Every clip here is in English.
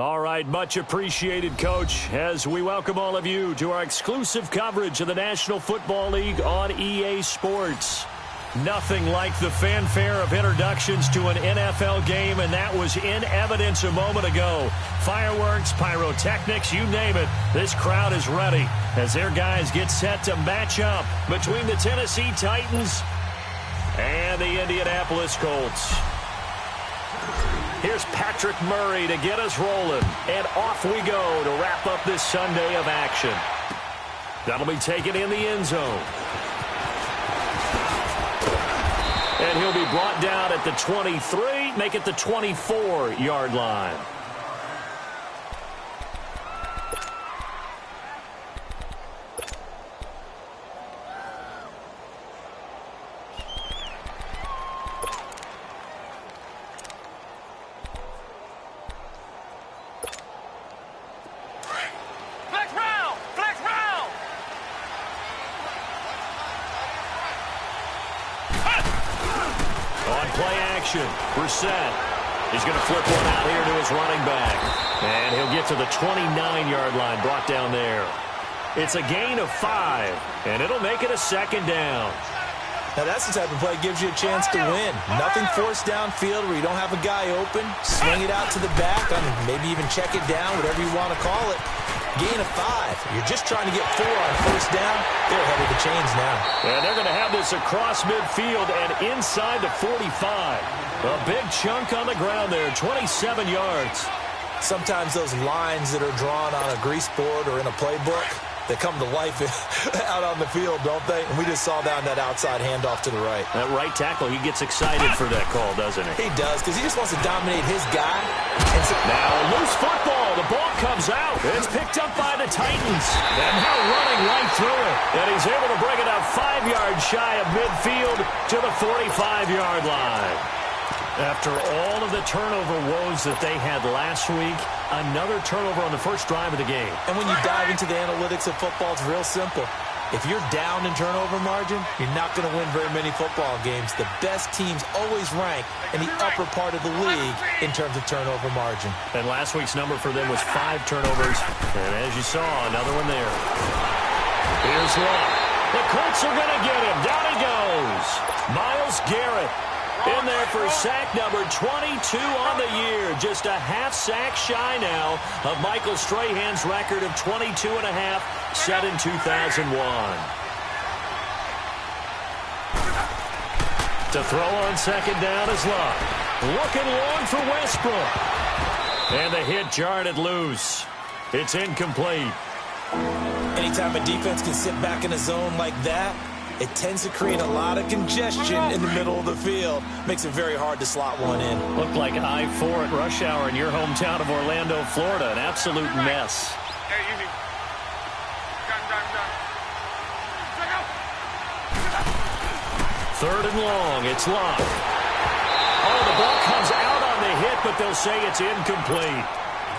All right, much appreciated, Coach, as we welcome all of you to our exclusive coverage of the National Football League on EA Sports. Nothing like the fanfare of introductions to an NFL game, and that was in evidence a moment ago. Fireworks, pyrotechnics, you name it. This crowd is ready as their guys get set to match up between the Tennessee Titans and the Indianapolis Colts. Here's Patrick Murray to get us rolling, and off we go to wrap up this Sunday of action. That'll be taken in the end zone. And he'll be brought down at the 23, make it the 24-yard line. Brissett. He's going to flip one out here to his running back. And he'll get to the 29-yard line, brought down there. It's a gain of 5, and it'll make it a second down. Now that's the type of play that gives you a chance to win. Nothing forced downfield where you don't have a guy open. Swing it out to the back, maybe even check it down, whatever you want to call it. Gain of 5. You're just trying to get 4 on first down. They're ahead of the chains now. And they're going to have this across midfield and inside the 45. A big chunk on the ground there, 27 yards. Sometimes those lines that are drawn on a grease board or in a playbook, they come to life out on the field, don't they? And we just saw down that outside handoff to the right. That right tackle, he gets excited for that call, doesn't he? He does, because he just wants to dominate his guy. And so now a loose football. The ball comes out. It's picked up by the Titans. And now running right through it. And he's able to bring it out 5 yards shy of midfield to the 45-yard line. After all of the turnover woes that they had last week, another turnover on the first drive of the game. And when you dive into the analytics of football, it's real simple. If you're down in turnover margin, you're not going to win very many football games. The best teams always rank in the upper part of the league in terms of turnover margin. And last week's number for them was 5 turnovers. And as you saw, another one there. Here's Luck. The Colts are going to get him. Down he goes. Myles Garrett. In there for sack number 22 on the year. Just a half sack shy now of Michael Strahan's record of 22.5 set in 2001. To throw on second down is Luck. Looking long for Westbrook. And the hit jarred it loose. It's incomplete. Anytime a defense can sit back in a zone like that, it tends to create a lot of congestion in the middle of the field. Makes it very hard to slot one in. Looked like I-4 at rush hour in your hometown of Orlando, Florida. An absolute mess. Third and long. It's Luck. Oh, the ball comes out on the hit, but they'll say it's incomplete.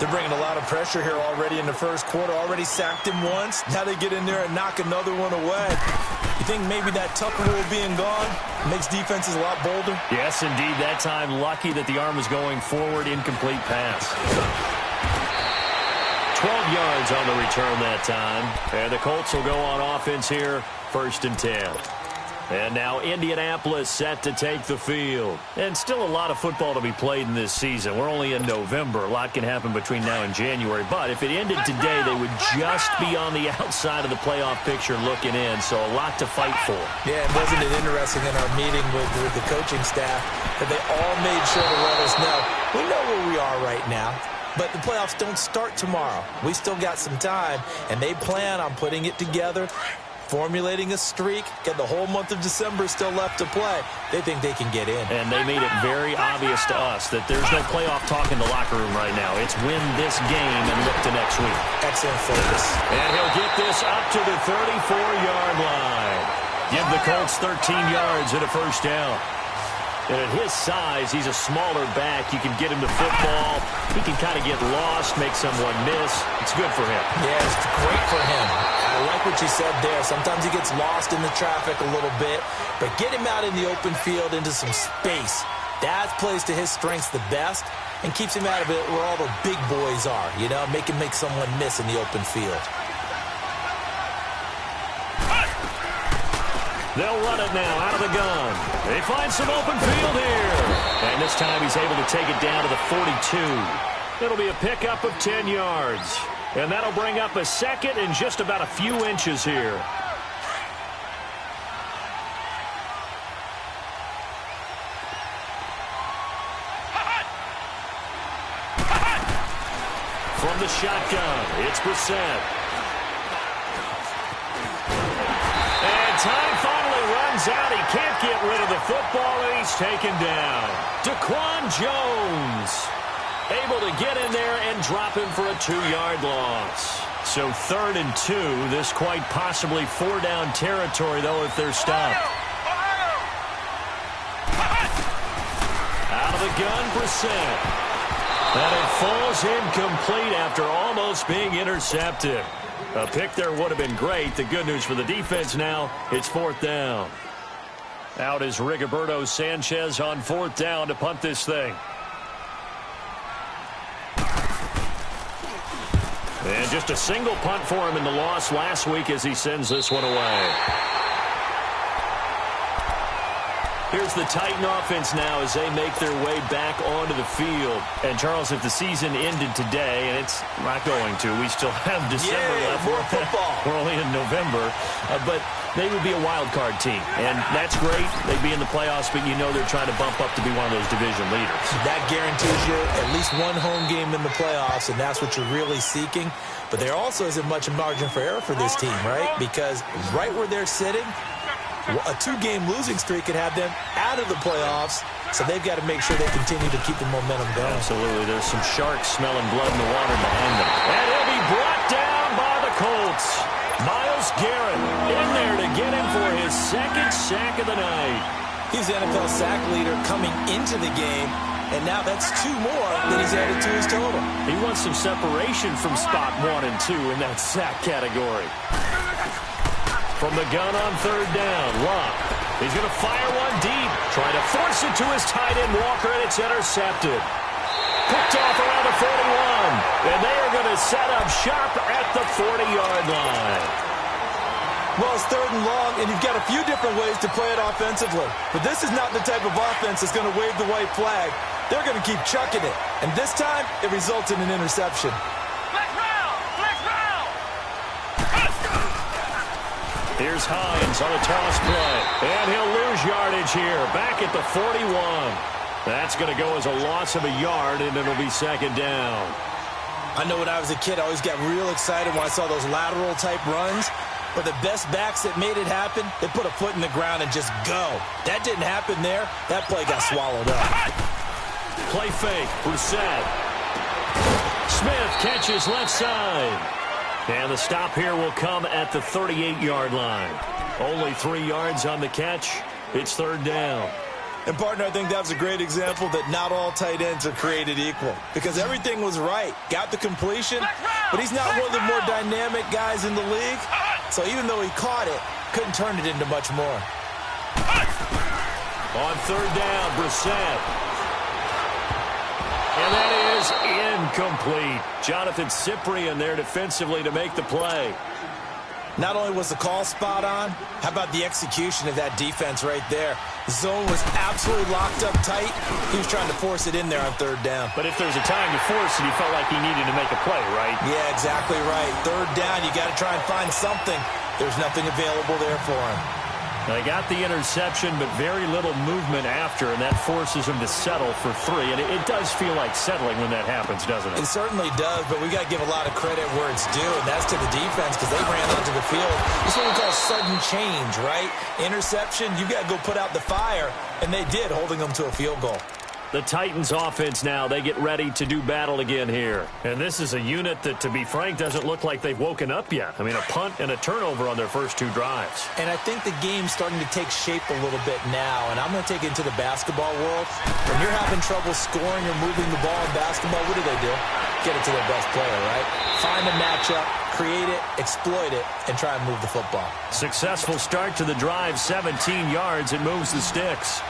They're bringing a lot of pressure here already in the first quarter. Already sacked him once. Now they get in there and knock another one away. You think maybe that Tucker rule being gone makes defenses a lot bolder? Yes, indeed. That time, lucky that the arm was going forward. Incomplete pass. 12 yards on the return that time. And the Colts will go on offense here, 1st and 10. And now Indianapolis set to take the field. And still a lot of football to be played in this season. We're only in November. A lot can happen between now and January. But if it ended today, they would just be on the outside of the playoff picture looking in. So a lot to fight for. Yeah, and wasn't it interesting in our meeting with the coaching staff that they all made sure to let us know, we know where we are right now. But the playoffs don't start tomorrow. We still got some time, and they plan on putting it together, formulating a streak, get the whole month of December still left to play. They think they can get in. And they made it very obvious to us that there's no playoff talk in the locker room right now. It's win this game and look to next week. Excellent focus. And he'll get this up to the 34-yard line. Give the Colts 13 yards and a first down. And at his size, he's a smaller back. You can get him the football. He can kind of get lost, make someone miss. It's good for him. Yeah, it's great for him. I like what you said there. Sometimes he gets lost in the traffic a little bit. But get him out in the open field into some space. That plays to his strengths the best. and keeps him out of it where all the big boys are, you know, make someone miss in the open field. They'll run it now out of the gun. They find some open field here. And this time he's able to take it down to the 42. It'll be a pickup of 10 yards. And that'll bring up a second and just about a few inches here. From the shotgun, it's Brissett. And time finally runs out. He can't get rid of the football, and he's taken down. Daquan Jones able to get in there and drop him for a 2-yard loss. So 3rd and 2. This quite possibly 4-down territory, though, if they're stopped. Out of the gun, Brissett. And it falls incomplete after almost being intercepted. A pick there would have been great. The good news for the defense now, it's 4th down. Out is Rigoberto Sanchez on 4th down to punt this thing. And just a single punt for him in the loss last week as he sends this one away. Here's the Titan offense now as they make their way back onto the field. And, Charles, if the season ended today, and it's not going to, we still have December left. More football. We're only in November. But they would be a wild card team. And that's great. They'd be in the playoffs, but you know they're trying to bump up to be one of those division leaders. That guarantees you at least one home game in the playoffs, and that's what you're really seeking. But there also isn't much margin for error for this team, right? Because right where they're sitting, a 2-game losing streak could have them out of the playoffs, so they've got to make sure they continue to keep the momentum going. Absolutely. There's some sharks smelling blood in the water behind them. And he'll be brought down by the Colts. Myles Garrett in there to get him for his 2nd sack of the night. He's the NFL sack leader coming into the game, and now that's 2 more that he's added to his total. He wants some separation from spot 1 and 2 in that sack category. From the gun on 3rd down, Locke. He's going to fire one deep, trying to force it to his tight end, Walker, and it's intercepted. Picked off around the 41, and they are going to set up shop at the 40-yard line. Well, it's 3rd and long, and you've got a few different ways to play it offensively. But this is not the type of offense that's going to wave the white flag. They're going to keep chucking it. And this time, it results in an interception. Here's Hines on a toss play. And he'll lose yardage here. Back at the 41. That's going to go as a loss of a yard, and it'll be 2nd down. I know when I was a kid, I always got real excited when I saw those lateral-type runs. But the best backs that made it happen, they put a foot in the ground and just go. That didn't happen there. That play got swallowed up. Play fake. Brissett. Smith catches left side. And the stop here will come at the 38-yard line. Only 3 yards on the catch. It's 3rd down. And, partner, I think that was a great example that not all tight ends are created equal. Because everything was right. Got the completion, but he's not one of the more dynamic guys in the league. So even though he caught it, couldn't turn it into much more. On 3rd down, Brissett. And that is incomplete. Jonathan Cyprien there defensively to make the play. Not only was the call spot on, how about the execution of that defense right there? The zone was absolutely locked up tight. He was trying to force it in there on 3rd down. But if there's a time to force it, he felt like he needed to make a play, right? Yeah, exactly right. 3rd down, you got to try and find something. There's nothing available there for him. They got the interception, but very little movement after, and that forces him to settle for 3. And it does feel like settling when that happens, doesn't it? It certainly does, but we got to give a lot of credit where it's due, and that's to the defense because they ran onto the field. This is what we call sudden change, right? Interception, you got to go put out the fire, and they did, holding them to a field goal. The Titans offense now, they get ready to do battle again here. And this is a unit that, to be frank, doesn't look like they've woken up yet. I mean, a punt and a turnover on their first 2 drives. And I think the game's starting to take shape a little bit now. And I'm going to take it into the basketball world. When you're having trouble scoring or moving the ball in basketball, what do? Get it to their best player, right? Find a matchup, create it, exploit it, and try and move the football. Successful start to the drive, 17 yards. It moves the sticks.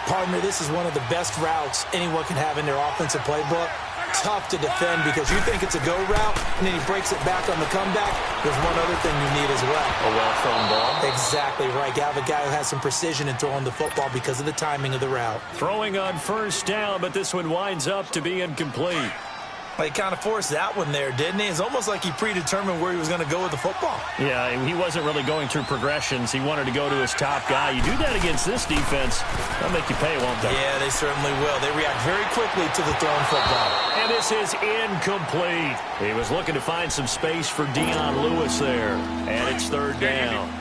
Partner, this is one of the best routes anyone can have in their offensive playbook. Tough to defend because you think it's a go route, and then he breaks it back on the comeback. There's one other thing you need as well. A well-thrown ball. Exactly right. You have a guy who has some precision in throwing the football because of the timing of the route. Throwing on first down, but this one winds up to be incomplete. Well, he kind of forced that one there, didn't he? It's almost like he predetermined where he was going to go with the football. Yeah, he wasn't really going through progressions. He wanted to go to his top guy. You do that against this defense, they'll make you pay, won't they? Yeah, they certainly will. They react very quickly to the thrown football. And this is incomplete. He was looking to find some space for Dion Lewis there. And it's third down.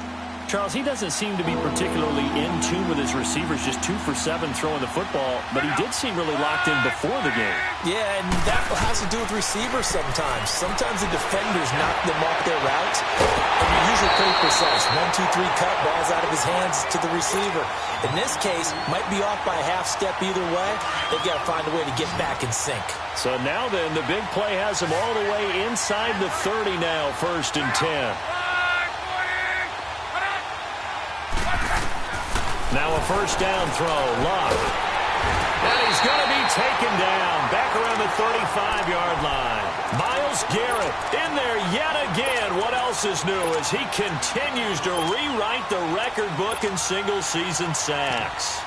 Charles, he doesn't seem to be particularly in tune with his receivers, just 2 for 7 throwing the football, but he did seem really locked in before the game. Yeah, and that has to do with receivers sometimes. Sometimes the defenders knock them off their routes, and you're usually pretty precise. 1, 2, 3 cut, ball's out of his hands to the receiver. In this case, might be off by a half step either way. They've got to find a way to get back in sync. So now then, the big play has him all the way inside the 30 now, 1st and 10. Now a first down throw, Locke. And he's going to be taken down back around the 35-yard line. Myles Garrett in there yet again. What else is new as he continues to rewrite the record book in single-season sacks.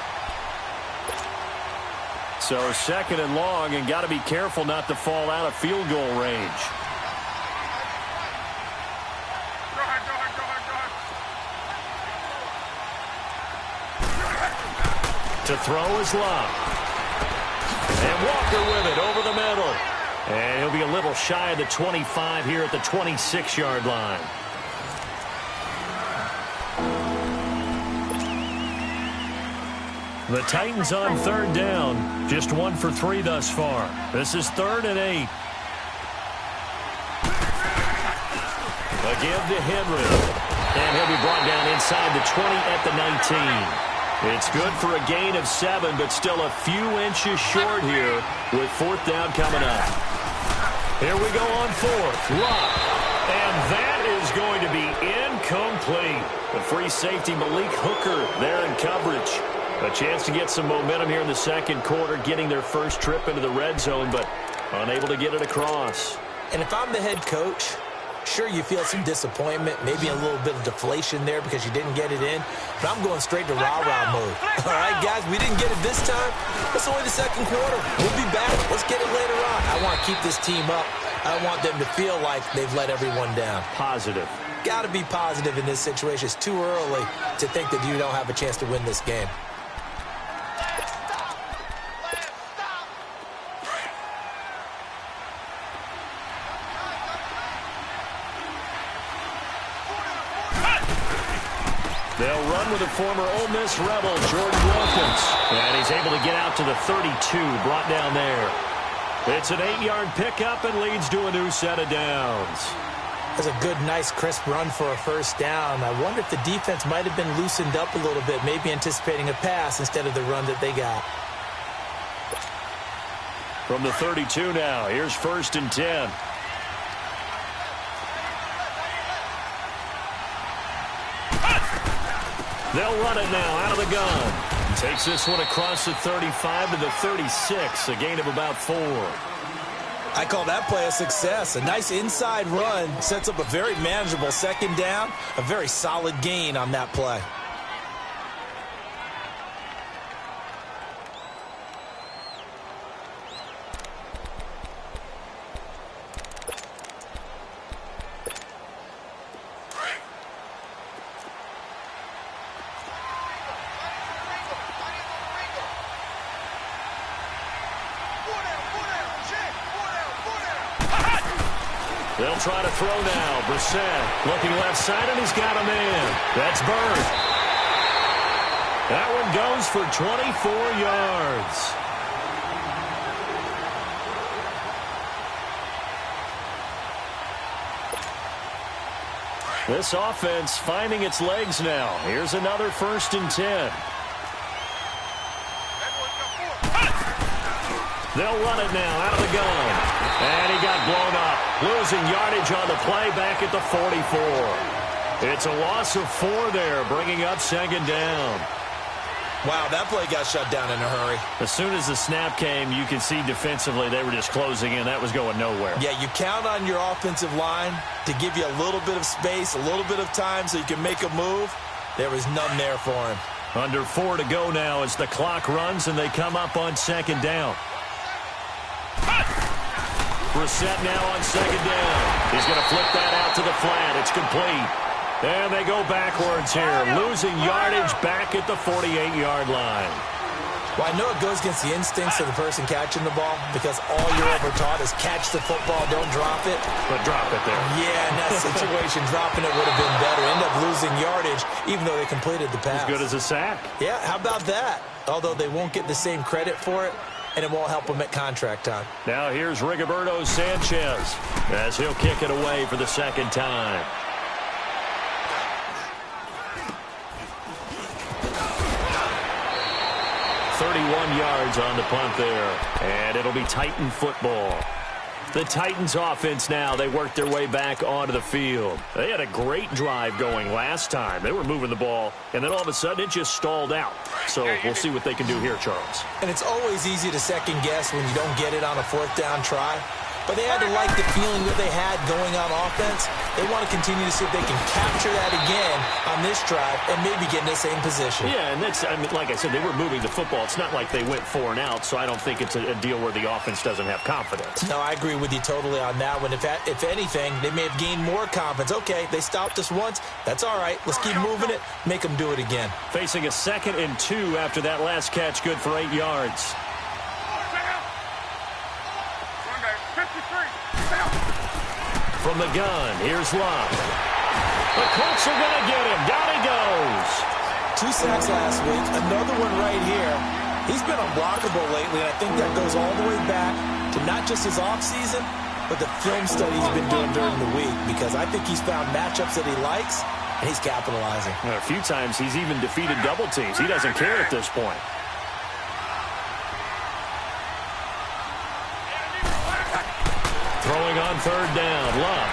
So 2nd and long, and got to be careful not to fall out of field goal range. To throw is Locke. And Walker with it over the middle. And he'll be a little shy of the 25 here at the 26-yard line. The Titans on 3rd down. Just 1 for 3 thus far. This is 3rd and 8. Again to Henry. And he'll be brought down inside the 20 at the 19. It's good for a gain of 7, but still a few inches short here with 4th down coming up. Here we go on 4th. Locke. And that is going to be incomplete. The free safety, Malik Hooker, there in coverage. A chance to get some momentum here in the 2nd quarter, getting their first trip into the red zone, but unable to get it across. And if I'm the head coach, sure, you feel some disappointment, maybe a little bit of deflation there because you didn't get it in, but I'm going straight to rah-rah mode. All right, guys, we didn't get it this time. It's only the 2nd quarter. We'll be back. Let's get it later on. I want to keep this team up. I want them to feel like they've let everyone down. Positive. Got to be positive in this situation. It's too early to think that you don't have a chance to win this game. They'll run with the former Ole Miss Rebel, Jordan Wilkins. And he's able to get out to the 32, brought down there. It's an 8-yard pickup and leads to a new set of downs. That's a good, nice, crisp run for a first down. I wonder if the defense might have been loosened up a little bit, maybe anticipating a pass instead of the run that they got. From the 32 now, here's 1st and 10. They'll run it now out of the gun. Takes this one across the 35 to the 36, a gain of about 4. I call that play a success. A nice inside run sets up a very manageable 2nd down, a very solid gain on that play. They'll try to throw now. Brissett looking left side, and he's got a man. That's Bird. That one goes for 24 yards. This offense finding its legs now. Here's another 1st and 10. They'll run it now out of the gun. And he got blown up. Losing yardage on the play back at the 44. It's a loss of 4 there, bringing up 2nd down. Wow, that play got shut down in a hurry. As soon as the snap came, you could see defensively they were just closing in. That was going nowhere. Yeah, you count on your offensive line to give you a little bit of space, a little bit of time so you can make a move. There was none there for him. Under 4 to go now as the clock runs and they come up on second down. Brissett now on second down. He's going to flip that out to the flat. It's complete. And they go backwards here, losing yardage back at the 48-yard line. Well, I know it goes against the instincts of the person catching the ball because all you're ever taught is catch the football, don't drop it. But drop it there. Yeah, in that situation, dropping it would have been better. End up losing yardage even though they completed the pass. As good as a sack. Yeah, how about that? Although they won't get the same credit for it, and it won't help them at contract time. Now here's Rigoberto Sanchez as he'll kick it away for the second time. 31 yards on the punt there. And it'll be Titan football. The Titans offense now, they worked their way back onto the field. They had a great drive going last time. They were moving the ball, and then all of a sudden it just stalled out. So we'll see what they can do here, Charles. And it's always easy to second guess when you don't get it on a fourth down try. But they had to like the feeling that they had going on offense. They want to continue to see if they can capture that again on this drive and maybe get in the same position. Yeah, and that's, I mean, like I said, they were moving the football. It's not like they went 4 and out, so I don't think it's a deal where the offense doesn't have confidence. No, I agree with you totally on that one. If anything, they may have gained more confidence. Okay, they stopped us once. That's all right. Let's keep moving it. Make them do it again. Facing a 2nd and 2 after that last catch, good for 8 yards. From the gun, here's Love. The Colts are going to get him. Down he goes. 2 sacks last week. Another one right here. He's been unblockable lately, and I think that goes all the way back to not just his offseason, but the film study he's been doing during the week, because I think he's found matchups that he likes, and he's capitalizing. A few times he's even defeated double teams. He doesn't care at this point. Throwing on 3rd down, Love.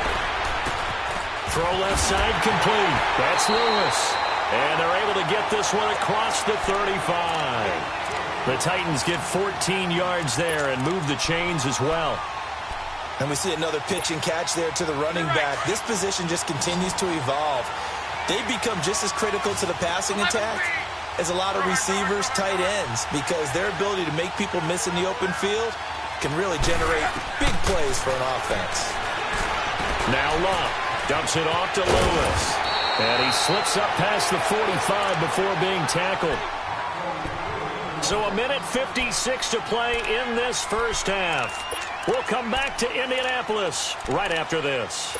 Throw left side complete. That's Lewis. And they're able to get this one across the 35. The Titans get 14 yards there and move the chains as well. And we see another pitch and catch there to the running back. This position just continues to evolve. They become just as critical to the passing attack as a lot of receivers, tight ends, because their ability to make people miss in the open field can really generate big plays for an offense. Now Love dumps it off to Lewis. And he slips up past the 45 before being tackled. So 1:56 to play in this first half. We'll come back to Indianapolis right after this.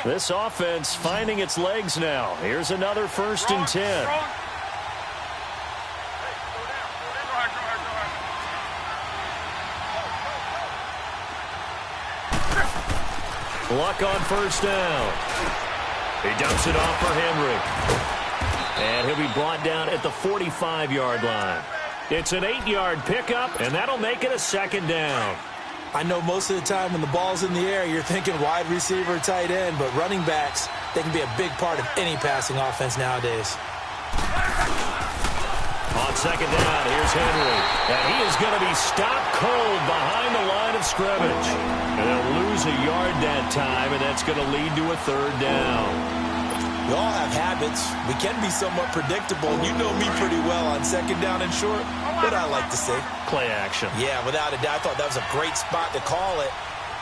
This offense finding its legs now. Here's another 1st and 10. Luck on 1st down. He dumps it off for Henry. And he'll be brought down at the 45-yard line. It's an 8-yard pickup, and that'll make it a 2nd down. I know most of the time when the ball's in the air, you're thinking wide receiver, tight end, but running backs, they can be a big part of any passing offense nowadays. On 2nd down, here's Henry. And he is going to be stopped cold behind the line of scrimmage. And they'll lose a yard that time, and that's going to lead to a 3rd down. We all have habits. We can be somewhat predictable. You know me pretty well on 2nd down and short. What I like to see. Play action. Yeah, without a doubt. I thought that was a great spot to call it.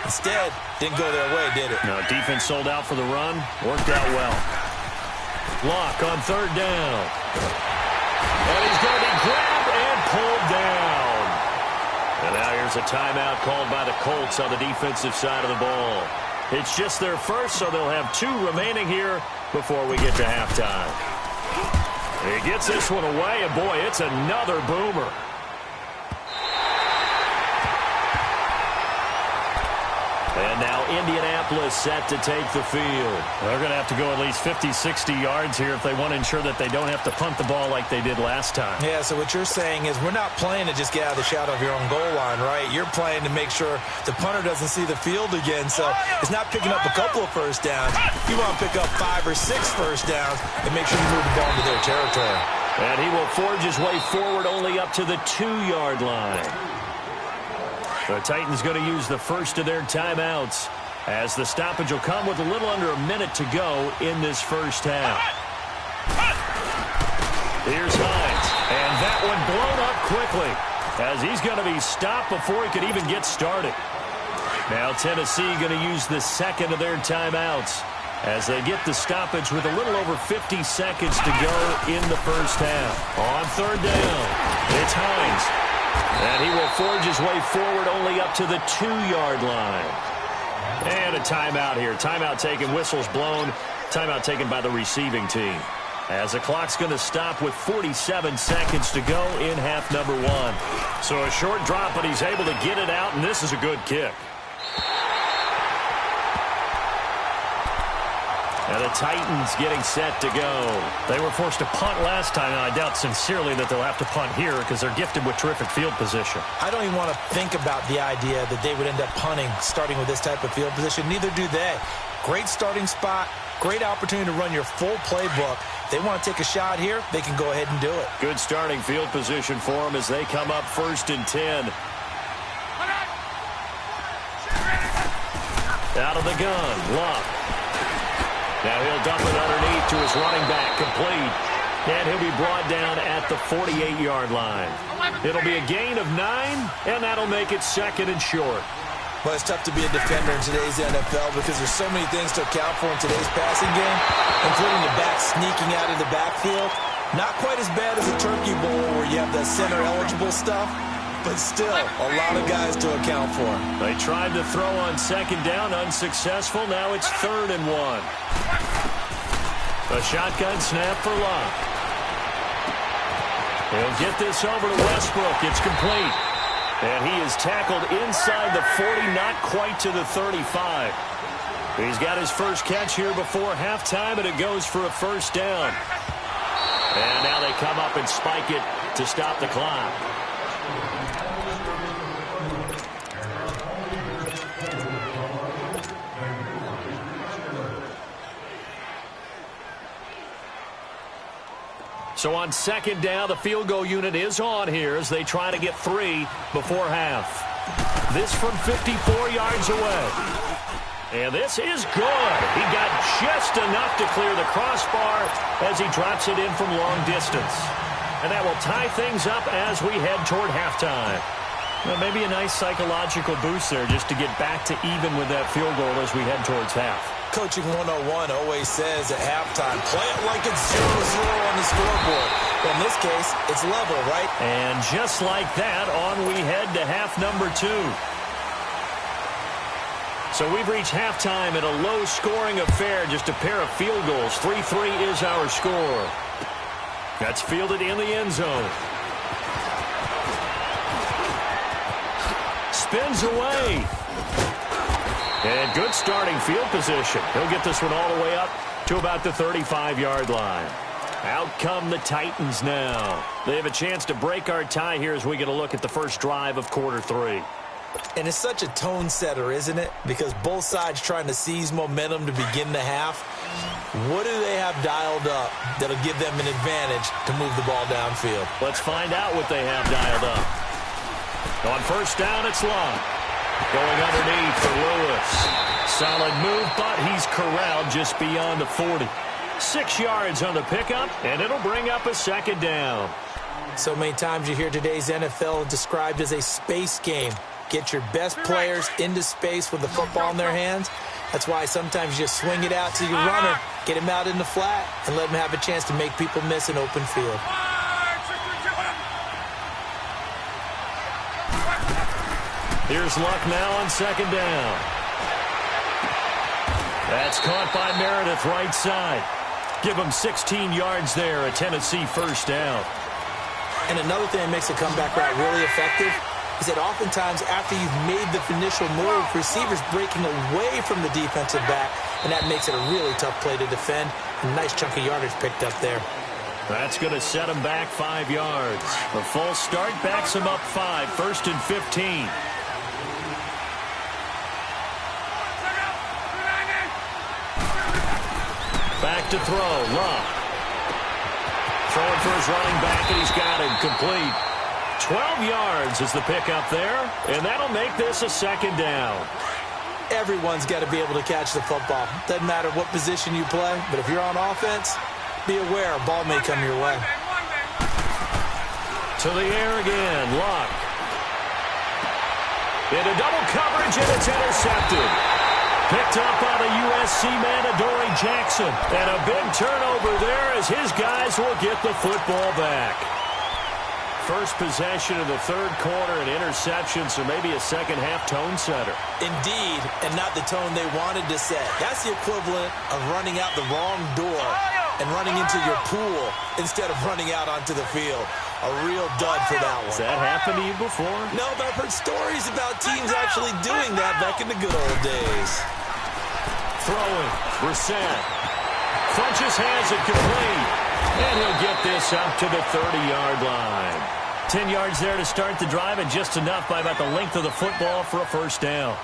Instead, didn't go their way, did it? No, defense sold out for the run. Worked out well. Lock on 3rd down. And he's going to be grabbed and pulled down. And now here's a timeout called by the Colts on the defensive side of the ball. It's just their first, so they'll have 2 remaining here before we get to halftime. He gets this one away, and boy, it's another boomer. And And now Indianapolis set to take the field. They're going to have to go at least 50, 60 yards here if they want to ensure that they don't have to punt the ball like they did last time. Yeah, so what you're saying is we're not playing to just get out of the shadow of your own goal line, right? You're playing to make sure the punter doesn't see the field again. So it's not picking up a couple of first downs. You want to pick up 5 or 6 first downs and make sure you move the ball into their territory. And he will forge his way forward only up to the 2-yard line. The Titans going to use the first of their timeouts as the stoppage will come with a little under a minute to go in this first half. Here's Hines, and that one blown up quickly as he's going to be stopped before he could even get started. Now Tennessee going to use the second of their timeouts as they get the stoppage with a little over 50 seconds to go in the first half. On third down, it's Hines. And he will forge his way forward only up to the 2-yard line. And a timeout here. Timeout taken, whistles blown. Timeout taken by the receiving team. As the clock's going to stop with 47 seconds to go in half number 1. So a short drop, but he's able to get it out, and this is a good kick. And the Titans getting set to go. They were forced to punt last time, and I doubt sincerely that they'll have to punt here because they're gifted with terrific field position. I don't even want to think about the idea that they would end up punting starting with this type of field position. Neither do they. Great starting spot, great opportunity to run your full playbook. If they want to take a shot here, they can go ahead and do it. Good starting field position for them as they come up 1st and 10. Out of the gun, Love. Now he'll dump it underneath to his running back, complete. And he'll be brought down at the 48-yard line. It'll be a gain of 9, and that'll make it 2nd and short. Well, it's tough to be a defender in today's NFL because there's so many things to account for in today's passing game, including the back sneaking out of the backfield. Not quite as bad as a Turkey Bowl where you have the center-eligible stuff, but still a lot of guys to account for. They tried to throw on 2nd down, unsuccessful. Now it's 3rd and 1. A shotgun snap for Love. He'll get this over to Westbrook. It's complete. And he is tackled inside the 40, not quite to the 35. He's got his first catch here before halftime, and it goes for a first down. And now they come up and spike it to stop the clock. So on 2nd down, the field goal unit is on here as they try to get 3 before half. This from 54 yards away. And this is good. He got just enough to clear the crossbar as he drops it in from long distance. And that will tie things up as we head toward halftime. Well, maybe a nice psychological boost there just to get back to even with that field goal as we head towards half. Coaching 101 always says at halftime, play it like it's 0-0 on the scoreboard. Well, in this case, it's level, right? And just like that, on we head to half number 2. So we've reached halftime in a low-scoring affair, just a pair of field goals. 3-3 is our score. That's fielded in the end zone. Spins away. And good starting field position. He'll get this one all the way up to about the 35-yard line. Out come the Titans now. They have a chance to break our tie here as we get a look at the first drive of quarter 3. And it's such a tone setter, isn't it? Because both sides trying to seize momentum to begin the half. What do they have dialed up that'll give them an advantage to move the ball downfield? Let's find out what they have dialed up. On first down, it's Long. Going underneath for Lewis. Solid move, but he's corralled just beyond the 40. 6 yards on the pickup, and it'll bring up a 2nd down. So many times you hear today's NFL described as a space game. Get your best players into space with the football in their hands. That's why sometimes you just swing it out to your runner, get him out in the flat, and let him have a chance to make people miss an open field. Here's Luck now on 2nd down. That's caught by Meredith right side. Give him 16 yards there, a Tennessee first down. And another thing that makes a comeback route really effective is that oftentimes after you've made the initial move, receivers breaking away from the defensive back, and that makes it a really tough play to defend. A nice chunk of yardage picked up there. That's going to set him back 5 yards. The false start backs him up 5, 1st and 15. Back to throw, Love. Throwing for his running back, and he's got him complete. 12 yards is the pickup there, and that'll make this a 2nd down. Everyone's got to be able to catch the football. Doesn't matter what position you play, but if you're on offense, be aware a ball may come your way. To the air again, Luck. Into double coverage, and it's intercepted. Picked up by the USC man, Adoree Jackson. And a big turnover there as his guys will get the football back. First possession of the 3rd quarter, an interception, so maybe a second-half tone setter. Indeed, and not the tone they wanted to set. That's the equivalent of running out the wrong door and running into your pool instead of running out onto the field. A real dud for that one. Has that happened to you before? No, but I've heard stories about teams actually doing that back in the good old days. Throwing, Brissett. Funches has it complete. And he'll get this up to the 30-yard line. 10 yards there to start the drive, and just enough by about the length of the football for a 1st down.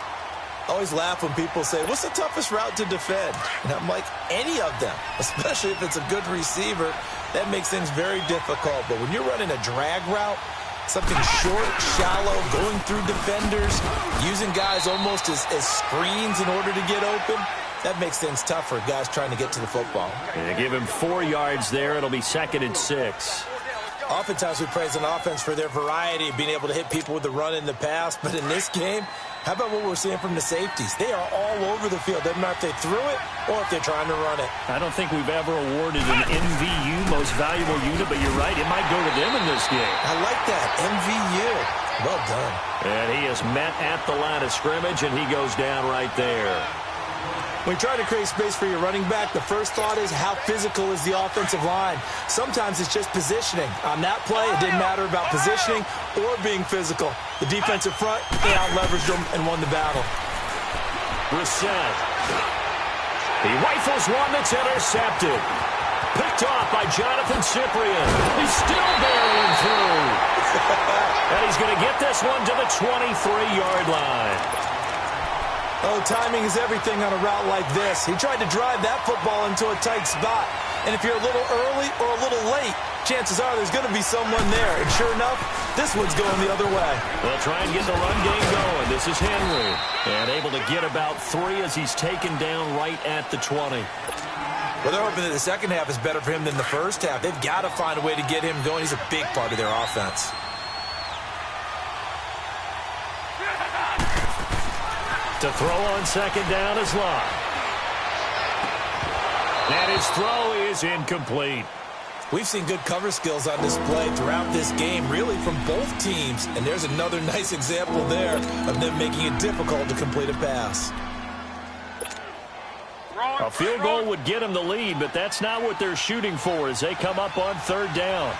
I always laugh when people say, what's the toughest route to defend? And I'm like, any of them, especially if it's a good receiver. That makes things very difficult. But when you're running a drag route, something short, shallow, going through defenders, using guys almost as screens in order to get open, that makes things tough for guys trying to get to the football. And give him 4 yards there. It'll be 2nd and 6. Oftentimes we praise an offense for their variety of being able to hit people with the run in the pass. But in this game, how about what we're seeing from the safeties? They are all over the field. Doesn't matter if they threw it or if they're trying to run it. I don't think we've ever awarded an MVU, most valuable unit, but you're right, it might go to them in this game. I like that, MVU. Well done. And he is met at the line of scrimmage, and he goes down right there. When you try to create space for your running back, the first thought is how physical is the offensive line. Sometimes it's just positioning. On that play, it didn't matter about positioning or being physical. The defensive front, they out-leveraged them and won the battle. Brissett. He rifles one that's intercepted. Picked off by Jonathan Cyprien. He's still barreling through. And he's going to get this one to the 23-yard line. Oh, timing is everything on a route like this. He tried to drive that football into a tight spot. And if you're a little early or a little late, chances are there's going to be someone there. And sure enough, this one's going the other way. They'll try and get the run game going. This is Henry. And able to get about 3 as he's taken down right at the 20. Well, they're hoping that the second half is better for him than the first half. They've got to find a way to get him going. He's a big part of their offense. To throw on 2nd down is Locke. And his throw is incomplete. We've seen good cover skills on display throughout this game, really from both teams. And there's another nice example there of them making it difficult to complete a pass. A field goal would get them the lead, but that's not what they're shooting for as they come up on 3rd down.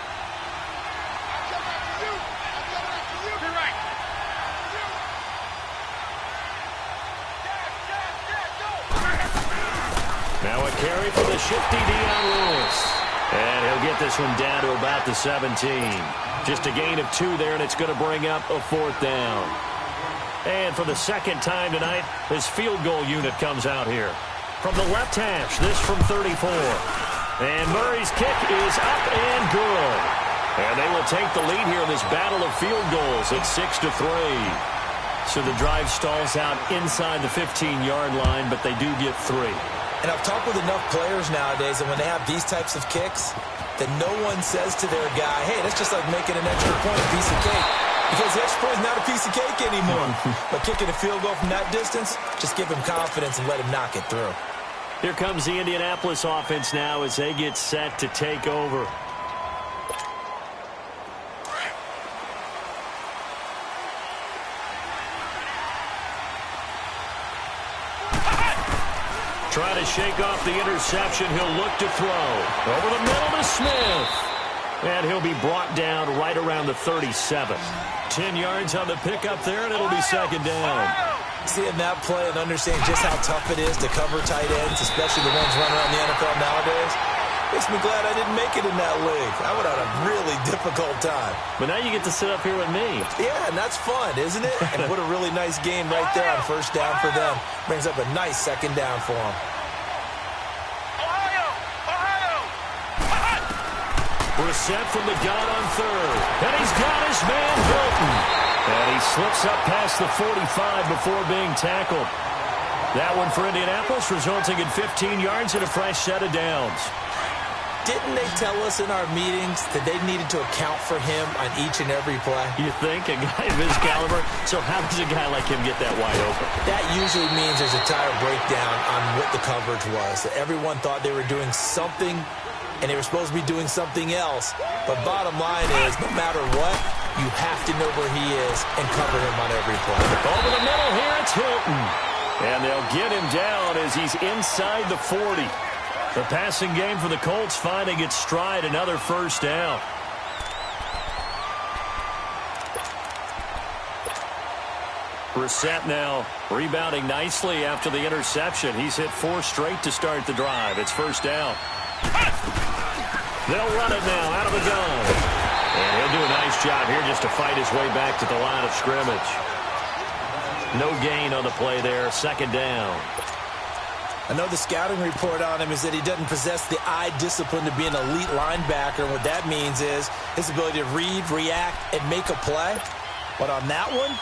Now a carry for the shifty Dion Lewis. And he'll get this one down to about the 17. Just a gain of 2 there, and it's going to bring up a 4th down. And for the 2nd time tonight, his field goal unit comes out here. From the left hash, this from 34. And Murray's kick is up and good. And they will take the lead here in this battle of field goals at 6-3. So the drive stalls out inside the 15-yard line, but they do get 3. And I've talked with enough players nowadays, and when they have these types of kicks, that no one says to their guy, hey, that's just like making an extra point, a piece of cake. Because the extra point is not a piece of cake anymore. But kicking a field goal from that distance, just give him confidence and let him knock it through. Here comes the Indianapolis offense now as they get set to take over. Try to shake off the interception. He'll look to throw. Over the middle to Smith. And he'll be brought down right around the 37. 10 yards on the pickup there, and it'll be second down. Seeing that play and understanding just how tough it is to cover tight ends, especially the ones running around the NFL nowadays, makes me glad I didn't make it in that league. I would have had a really difficult time. But now you get to sit up here with me. Yeah, and that's fun, isn't it? And what a really nice game right there on first down for them. Brings up a nice second down for them. Brissett from the gun on third. And he's got his man Hilton. And he slips up past the 45 before being tackled. That one for Indianapolis, resulting in 15 yards and a fresh set of downs. Didn't they tell us in our meetings that they needed to account for him on each and every play? You think? A guy of his caliber? So how does a guy like him get that wide open? That usually means there's a tire breakdown on what the coverage was. That everyone thought they were doing something, and they were supposed to be doing something else. But bottom line is, no matter what, you have to know where he is and cover him on every play. Over the middle here, it's Hilton. And they'll get him down as he's inside the 40. The passing game for the Colts finding its stride, another first down. Brissett now rebounding nicely after the interception. He's hit 4 straight to start the drive. It's first down. They'll run it now out of the gun. And he'll do a nice job here just to fight his way back to the line of scrimmage. No gain on the play there. Second down. I know the scouting report on him is that he doesn't possess the eye discipline to be an elite linebacker. And what that means is his ability to read, react, and make a play. But on that one,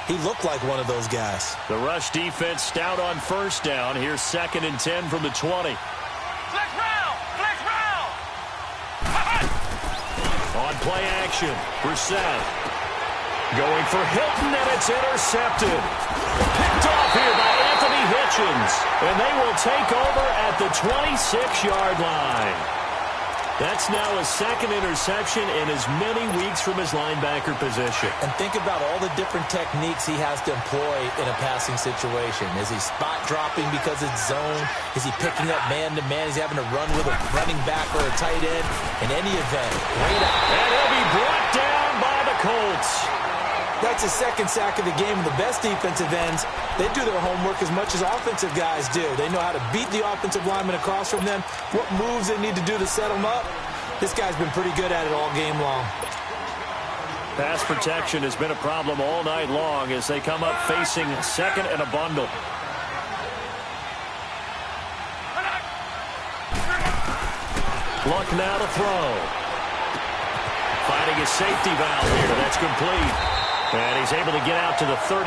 he looked like one of those guys. The rush defense stout on first down. Here's 2nd and 10 from the 20. Flex round! Flex round! On play action, Brissett going for Hilton, and it's intercepted. Picked off here by Anthony Hitchens, and they will take over at the 26-yard line. That's now a 2nd interception in as many weeks from his linebacker position. And think about all the different techniques he has to employ in a passing situation. Is he spot dropping because it's zone? Is he picking up man-to-man? Is he having to run with a running back or a tight end? In any event, great out. And he'll be brought down by the Colts. That's his 2nd sack of the game. And the best defensive ends, they do their homework as much as offensive guys do. They know how to beat the offensive lineman across from them, what moves they need to do to set them up. This guy's been pretty good at it all game long. Pass protection has been a problem all night long as they come up facing 2nd and a bundle. Luck now to throw. Finding his safety valve here. That's complete. And he's able to get out to the 32,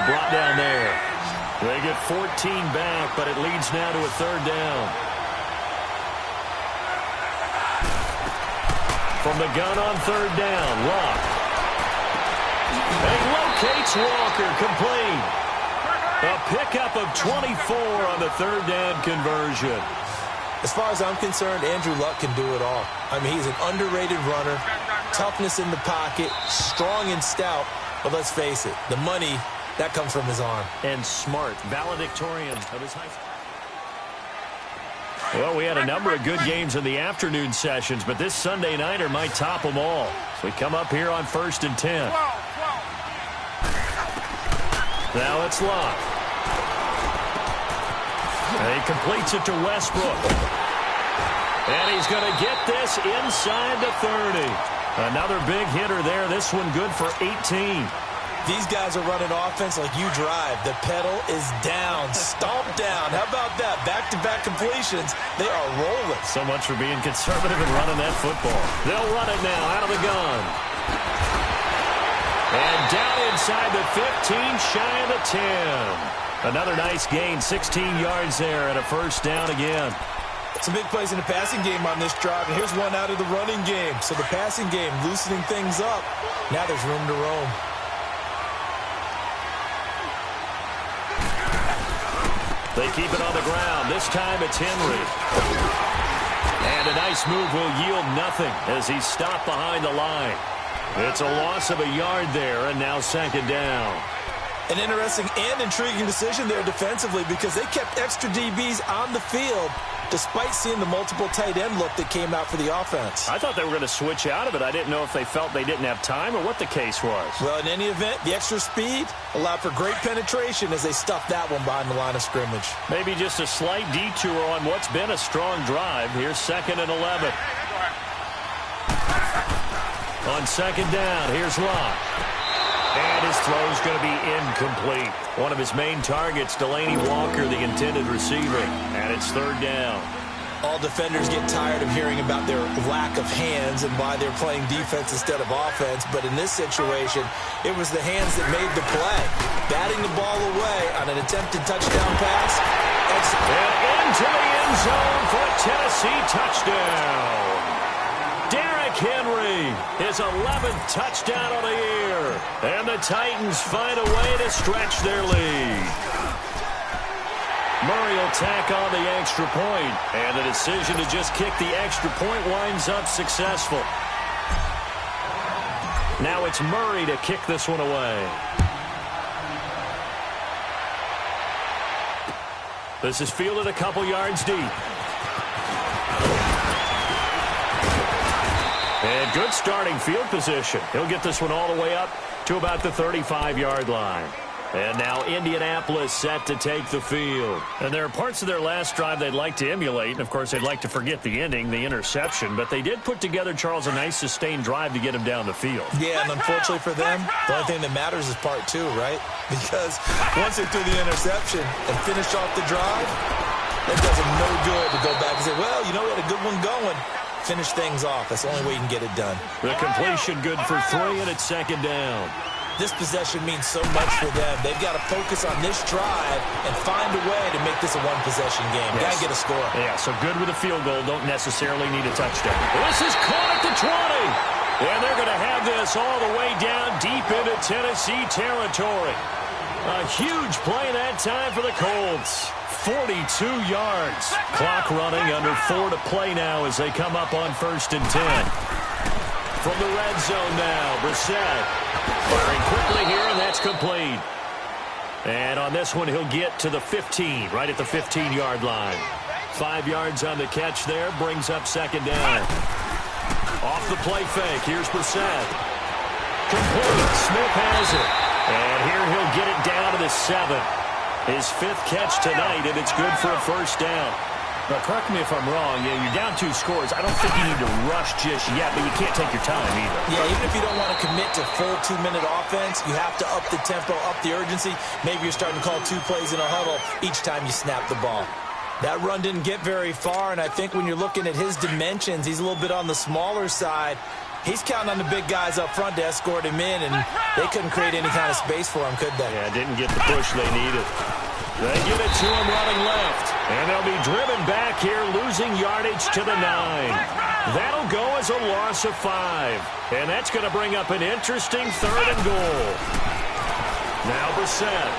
brought down there. They get 14 back, but it leads now to a 3rd down. From the gun on 3rd down, Luck. And he locates Walker, complete. A pickup of 24 on the 3rd down conversion. As far as I'm concerned, Andrew Luck can do it all. I mean, he's an underrated runner, toughness in the pocket, strong and stout. But let's face it, the money, that comes from his arm. And smart, valedictorian of his high school. Well, we had a number of good games in the afternoon sessions, but this Sunday nighter might top them all. So we come up here on 1st and 10. Now it's Luck. And he completes it to Westbrook. And he's going to get this inside the 30. Another big hitter there. This one good for 18. These guys are running offense like you drive. The pedal is down, stomped down. How about that? Back-to-back completions. They are rolling. So much for being conservative and running that football. They'll run it now out of the gun. And down inside the 15, shy of the 10. Another nice gain, 16 yards there and a first down again. Some big plays in the passing game on this drive, and here's one out of the running game. So the passing game loosening things up. Now there's room to roam. They keep it on the ground. This time it's Henry. And a nice move will yield nothing as he's stopped behind the line. It's a loss of a yard there, and now 2nd down. An interesting and intriguing decision there defensively because they kept extra DBs on the field despite seeing the multiple tight end look that came out for the offense. I thought they were going to switch out of it. I didn't know if they felt they didn't have time or what the case was. Well, in any event, the extra speed allowed for great penetration as they stuffed that one behind the line of scrimmage. Maybe just a slight detour on what's been a strong drive. Here's 2nd and 11. On 2nd down, here's Locke. And his throw's going to be incomplete. One of his main targets, Delaney Walker, the intended receiver. And it's 3rd down. All defenders get tired of hearing about their lack of hands and why they're playing defense instead of offense. But in this situation, it was the hands that made the play. Batting the ball away on an attempted touchdown pass. And into the end zone for a Tennessee touchdown. Derrick Henry, his 11th touchdown of the year. And the Titans find a way to stretch their lead. Murray will tack on the extra point, and the decision to just kick the extra point winds up successful. Now it's Murray to kick this one away. This is fielded a couple yards deep. And good starting field position. He'll get this one all the way up to about the 35-yard line. And now Indianapolis set to take the field. And there are parts of their last drive they'd like to emulate. And, of course, they'd like to forget the ending, the interception. But they did put together, Charles, a nice sustained drive to get him down the field. Yeah, and unfortunately for them, the only thing that matters is part 2, right? Because once they threw the interception and finished off the drive, it does them no good to go back and say, well, you know, we had a good one going. Finish things off. That's the only way you can get it done. The completion good for 3, and it's 2nd down. This possession means so much for them. They've got to focus on this drive and find a way to make this a one-possession game. Yes. Got to get a score. Yeah, so good with a field goal. Don't necessarily need a touchdown. This is caught at the 20. And they're going to have this all the way down deep into Tennessee territory. A huge play that time for the Colts. 42 yards. Clock running, under 4 to play now as they come up on 1st and 10. From the red zone now, Brissett firing quickly here, and that's complete. And on this one, he'll get to the 15, right at the 15-yard line. 5 yards on the catch there, brings up 2nd down. Off the play fake, here's Brissett. Complete, Smith has it. And here he'll get it down to the 7. His 5th catch tonight, and it's good for a 1st down. Now, correct me if I'm wrong. Yeah, you're down 2 scores. I don't think you need to rush just yet, but you can't take your time either. Yeah, even if you don't want to commit to full 2-minute offense, you have to up the tempo, up the urgency. Maybe you're starting to call 2 plays in a huddle each time you snap the ball. That run didn't get very far, and I think when you're looking at his dimensions, he's a little bit on the smaller side. He's counting on the big guys up front to escort him in, and they couldn't create any kind of space for him, could they? Yeah, didn't get the push they needed. They get it to him running left. And they'll be driven back here, losing yardage to the 9. That'll go as a loss of 5. And that's going to bring up an interesting 3rd and goal. Now Brissett.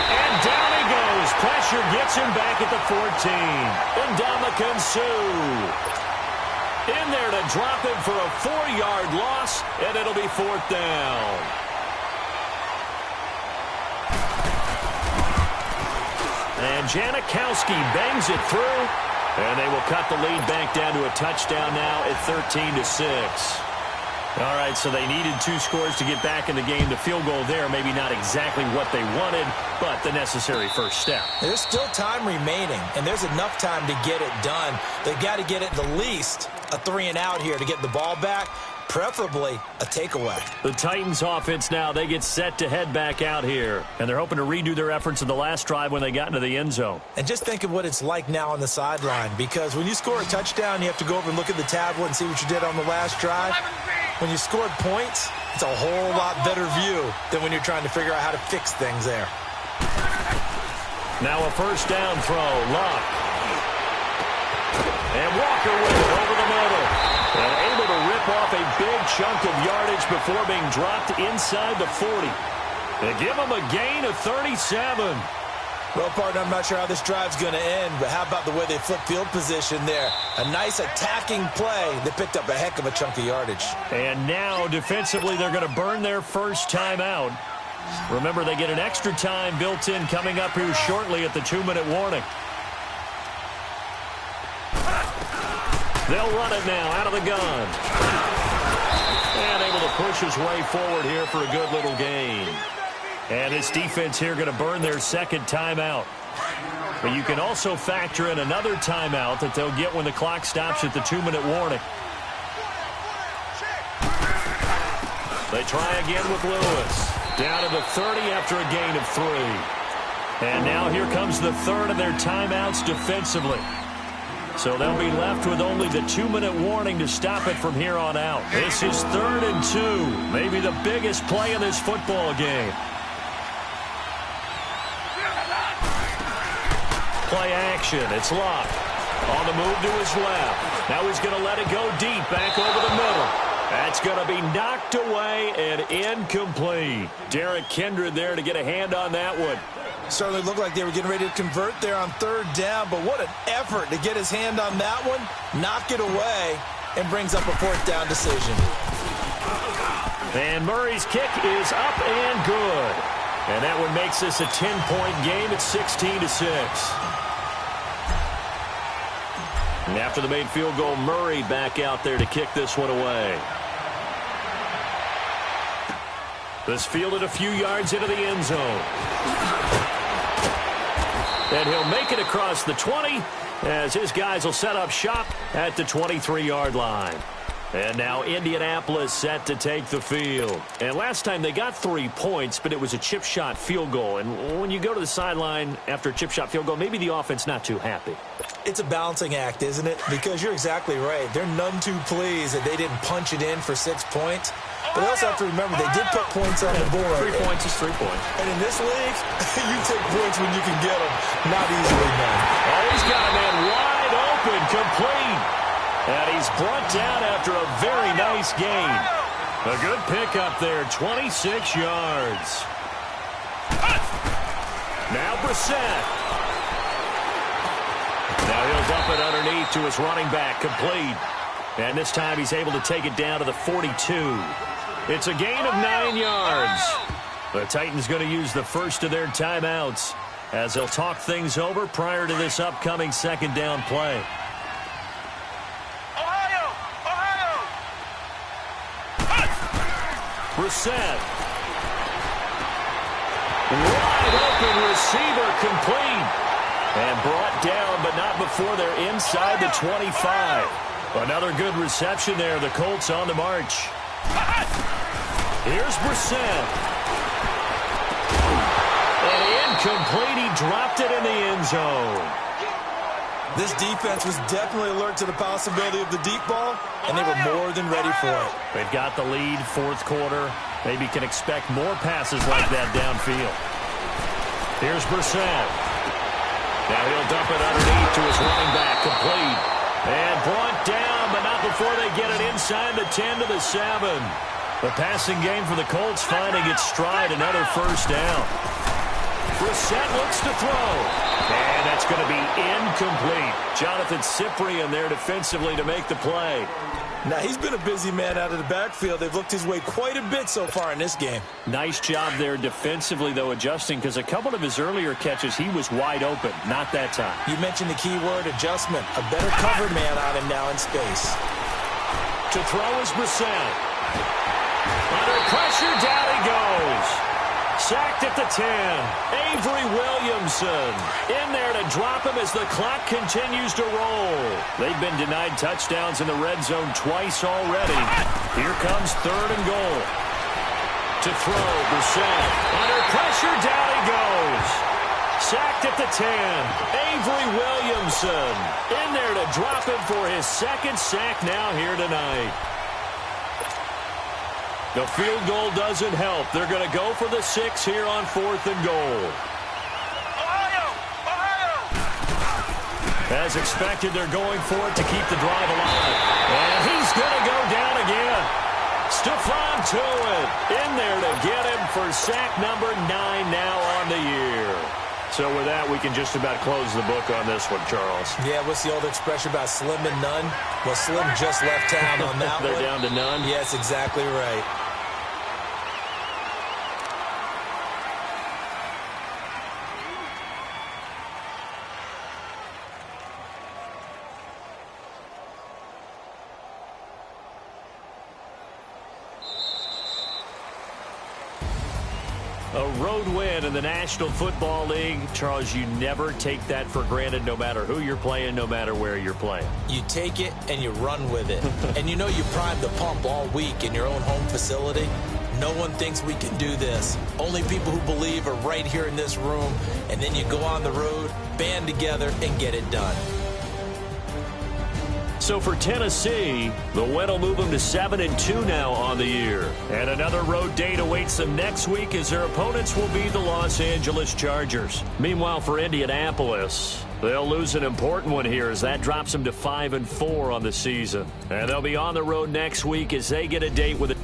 And down he goes. Pressure gets him back at the 14. Ndamukong Suh in there to drop him for a 4-yard loss, and it'll be 4th down. And Janikowski bangs it through, and they will cut the lead back down to a touchdown now at 13-6. All right, so they needed 2 scores to get back in the game. The field goal there, maybe not exactly what they wanted, but the necessary first step. There's still time remaining, and there's enough time to get it done. They've got to get it the least a 3-and-out here to get the ball back, preferably a takeaway. The Titans offense now, they get set to head back out here, and they're hoping to redo their efforts in the last drive when they got into the end zone. And just think of what it's like now on the sideline, because when you score a touchdown, you have to go over and look at the tablet and see what you did on the last drive. When you scored points, it's a whole lot better view than when you're trying to figure out how to fix things there. Now a 1st down throw, Locke. And Walker with it over the middle. And able to rip off a big chunk of yardage before being dropped inside the 40. They give him a gain of 37. Well, partner, I'm not sure how this drive's going to end, but how about the way they flip field position there? A nice attacking play that picked up a heck of a chunk of yardage. And now, defensively, they're going to burn their first time out. Remember, they get an extra time built in coming up here shortly at the 2-minute warning. They'll run it now out of the gun. And able to push his way forward here for a good little gain. And this defense here going to burn their second timeout. But you can also factor in another timeout that they'll get when the clock stops at the 2-minute warning. They try again with Lewis. Down to the 30 after a gain of 3. And now here comes the third of their timeouts defensively. So they'll be left with only the 2-minute warning to stop it from here on out. This is 3rd and 2. Maybe the biggest play in this football game. Play action. It's Locke. On the move to his left. Now he's going to let it go deep back over the middle. That's going to be knocked away and incomplete. Derek Kindred there to get a hand on that one. Certainly looked like they were getting ready to convert there on 3rd down, but what an effort to get his hand on that one, knock it away, and brings up a 4th down decision. And Murray's kick is up and good. And that one makes this a 10-point game at 16-6. And after the made field goal, Murray back out there to kick this one away. This fielded a few yards into the end zone. And he'll make it across the 20 as his guys will set up shop at the 23-yard line. And now Indianapolis set to take the field. And last time they got 3 points, but it was a chip shot field goal. And when you go to the sideline after a chip shot field goal, maybe the offense not too happy. It's a balancing act, isn't it? Because you're exactly right. They're none too pleased that they didn't punch it in for 6 points. But they also have to remember they did put points on the board. 3 points is 3 points. And in this league, you take points when you can get them. Not easily done. Oh, he's got a man wide open, complete. And he's brought down after a very nice gain. A good pickup there, 26 yards. Now Brissett. Now he'll dump it underneath to his running back, complete. And this time he's able to take it down to the 42. It's a gain of 9 yards. The Titans going to use the first of their timeouts as they'll talk things over prior to this upcoming 2nd down play. Brissett. Wide open receiver, complete. And brought down, but not before they're inside the 25. Another good reception there. The Colts on the march. Here's Brissett. And incomplete. He dropped it in the end zone. This defense was definitely alert to the possibility of the deep ball, and they were more than ready for it. They've got the lead, 4th quarter. Maybe can expect more passes like that downfield. Here's Brissett. Now he'll dump it underneath to his running back, complete. And brought down, but not before they get it inside the 10 to the 7. The passing game for the Colts finding its stride, another 1st down. Brissett looks to throw. And that's going to be incomplete. Jonathan Cyprien there defensively to make the play. Now, he's been a busy man out of the backfield. They've looked his way quite a bit so far in this game. Nice job there defensively, though, adjusting, because a couple of his earlier catches, he was wide open. Not that time. You mentioned the key word, adjustment. A better covered man on him now in space. To throw is Brissett. Under pressure, down he goes. Sacked at the 10. Avery Williamson in there to drop him as the clock continues to roll. They've been denied touchdowns in the red zone twice already. Here comes 3rd and goal. To throw, Brissett. Under pressure, down he goes. Sacked at the 10. Avery Williamson in there to drop him for his 2nd sack now here tonight. The field goal doesn't help. They're going to go for the 6 here on 4th and goal. As expected, they're going for it to keep the drive alive. And he's going to go down again. Stephon Tuitt in there to get him for sack number 9 now on the year. So with that, we can just about close the book on this one, Charles. Yeah, what's the old expression about slim and none? Well, Slim just left town on that They're one. down to none? Yes, exactly right. A road win in the National Football League. Charles, you never take that for granted no matter who you're playing, no matter where you're playing. You take it and you run with it. And you know you primed the pump all week in your own home facility. No one thinks we can do this. Only people who believe are right here in this room. And then you go on the road, band together, and get it done. So for Tennessee, the win will move them to 7-2 now on the year. And another road date awaits them next week as their opponents will be the Los Angeles Chargers. Meanwhile, for Indianapolis, they'll lose an important one here as that drops them to 5-4 on the season. And they'll be on the road next week as they get a date with a